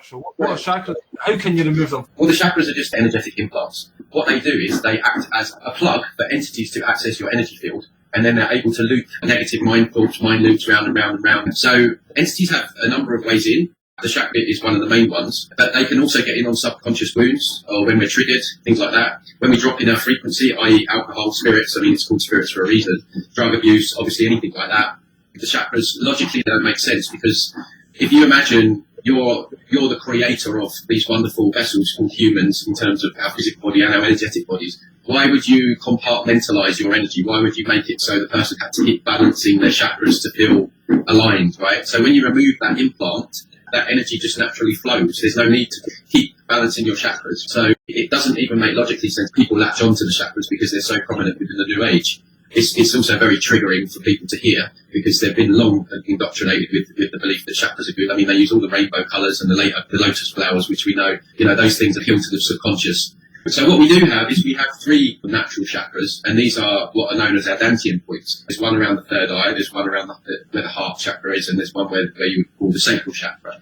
So what are chakras? How can you remove them? Well, the chakras are just energetic implants. What they do is they act as a plug for entities to access your energy field, and then they're able to loop negative mind thoughts, mind loops round and round and round. So entities have a number of ways in. The chakra is one of the main ones, but they can also get in on subconscious wounds or when we're triggered, things like that. When we drop in our frequency, i.e. alcohol, spirits, I mean, it's called spirits for a reason, drug abuse, obviously anything like that. The chakras, logically, don't make sense because if you imagine you're the creator of these wonderful vessels called humans in terms of our physical body and our energetic bodies, why would you compartmentalize your energy? Why would you make it so the person had to keep balancing their chakras to feel aligned, right? So when you remove that implant, that energy just naturally flows. There's no need to keep balancing your chakras. So it doesn't even make logically sense. People latch onto the chakras because they're so prominent within the New Age. It's also very triggering for people to hear because they've been long indoctrinated with the belief that chakras are good. I mean, they use all the rainbow colours and the lotus flowers, which we know, those things appeal to the subconscious. So what we do have is we have 3 natural chakras, and these are what are known as our dantian points. There's one around the third eye, there's one around where the heart chakra is, and there's one where you would call the sacral chakra.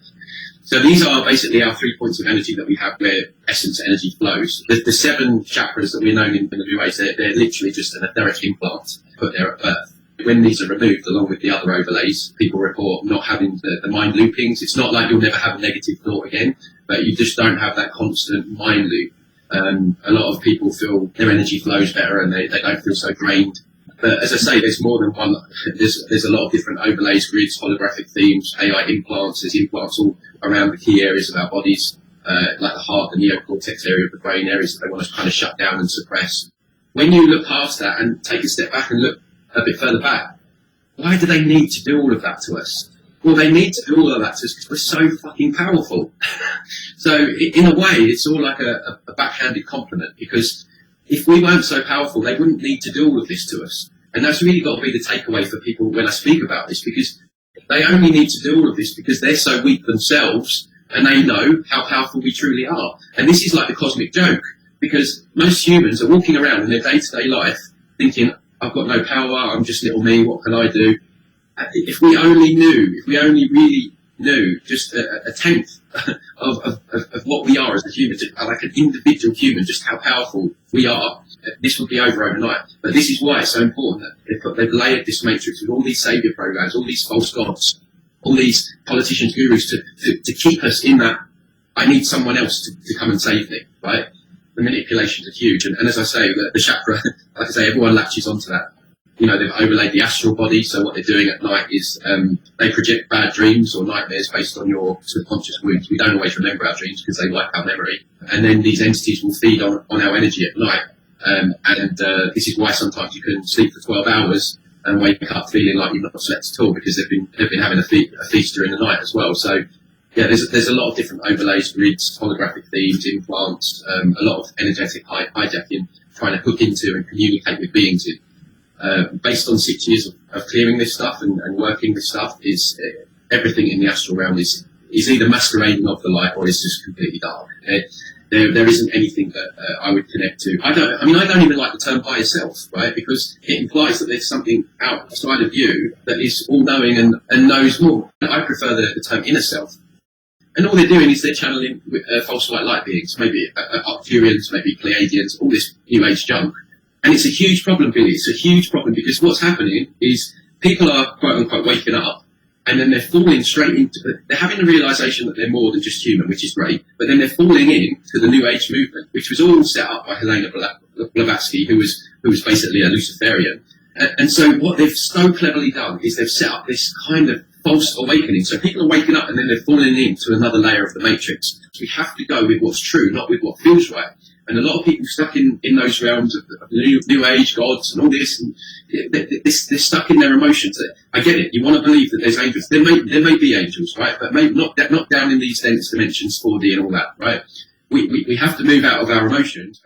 So these are basically our 3 points of energy that we have where essence energy flows. The 7 chakras that we're known in the New Age, they're literally just an etheric implant put there at birth. When these are removed, along with the other overlays, people report not having the mind loopings. It's not like you'll never have a negative thought again, but you just don't have that constant mind loop. A lot of people feel their energy flows better and they don't feel so drained. But as I say, there's more than one. There's a lot of different overlays, grids, holographic themes, AI implants. There's implants all around the key areas of our bodies, like the heart, the neocortex area of the brain, areas that they want to kind of shut down and suppress. When you look past that and take a step back and look a bit further back, why do they need to do all of that to us? Well, they need to do all of that to us because we're so fucking powerful. So in a way, it's all like a backhanded compliment because if we weren't so powerful, they wouldn't need to do all of this to us. And that's really got to be the takeaway for people when I speak about this, because they only need to do all of this because they're so weak themselves and they know how powerful we truly are. And this is like the cosmic joke, because most humans are walking around in their day-to-day life thinking, I've got no power, I'm just little me, what can I do? If we only really knew just a tenth of what we are as a human, like an individual human, just how powerful we are, this would be over overnight. But this is why it's so important that they've layered this matrix with all these saviour programs, all these false gods, all these politicians, gurus to keep us in that, I need someone else to come and save me, right? The manipulations are huge. And as I say, the chakra, like I say, everyone latches onto that. They've overlaid the astral body, so what they're doing at night is they project bad dreams or nightmares based on your subconscious wounds. We don't always remember our dreams because they wipe our memory. And then these entities will feed on our energy at night. This is why sometimes you can sleep for 12 hours and wake up feeling like you've not slept at all because they've been having a feast during the night as well. So, yeah, there's a lot of different overlays, grids, holographic themes, implants, a lot of energetic hijacking, trying to hook into and communicate with beings in. Based on 6 years of clearing this stuff and working this stuff, is everything in the astral realm is either masquerading of the light or is just completely dark. There isn't anything that I would connect to. I don't even like the term higher self, right? Because it implies that there's something outside of you that is all-knowing and knows more. I prefer the term inner self. And all they're doing is they're channeling false white light beings, maybe Arcturians, maybe Pleiadians, all this New Age junk. And it's a huge problem, Billy. It's a huge problem because what's happening is people are, quote-unquote, waking up, and then they're falling straight into they're having the realisation that they're more than just human, which is great, but then they're falling into the New Age movement, which was all set up by Helena Blavatsky, who was basically a Luciferian. And so what they've so cleverly done is they've set up this kind of false awakening. So people are waking up and then they're falling into another layer of the matrix. So we have to go with what's true, not with what feels right. And a lot of people stuck in those realms of New Age gods and all this, and they're stuck in their emotions. I get it. You want to believe that there's angels. There may be angels, right? But maybe not down in these dense dimensions, 4D and all that, right? We have to move out of our emotions.